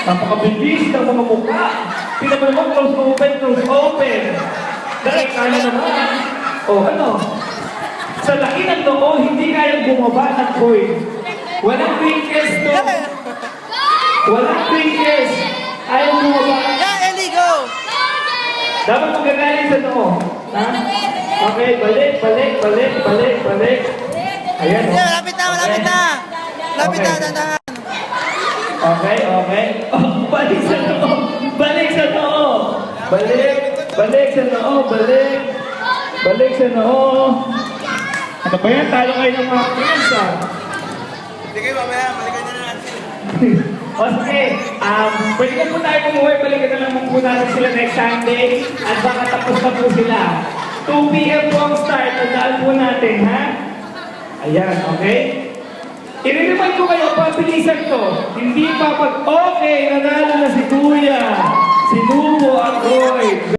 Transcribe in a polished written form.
Napakabilis ng mga mukha. Tingnan mo naman, close open, close open. Dahil kaya naman. O ano? Sa laki ng noo, hindi kayang bumaba ng coin. Walang twinkles to. Walang twinkles. Ayaw bumaba. Yeah, Ellie, go! Dapat magagaling sa noo. Ha? Okay, balik, balik, balik, balik, balik. Ayan, o. Yeah, malapit na, malapit na! Malapit na, Okay. dandahan. Okay, okay. Oh, balik sa noo. Balik sa noo. Balik. Balik sa noo. Balik. Balik sa noo. Ano ba yan? Talo kayo ng mga friends, ha? Sige, mamaya, balikan nyo na natin. O sige, pwede na po tayo kumuha. Balikan na lang po natin sila next Sunday. At baka tapos na po sila. 2 p.m. po ang start. Tandaan po natin, ha? Ayan, okay? I-remind ko kayo, pabilisan to. Hindi pa pag, okay, nanalo na si Kuya. Sinubo ang Roy.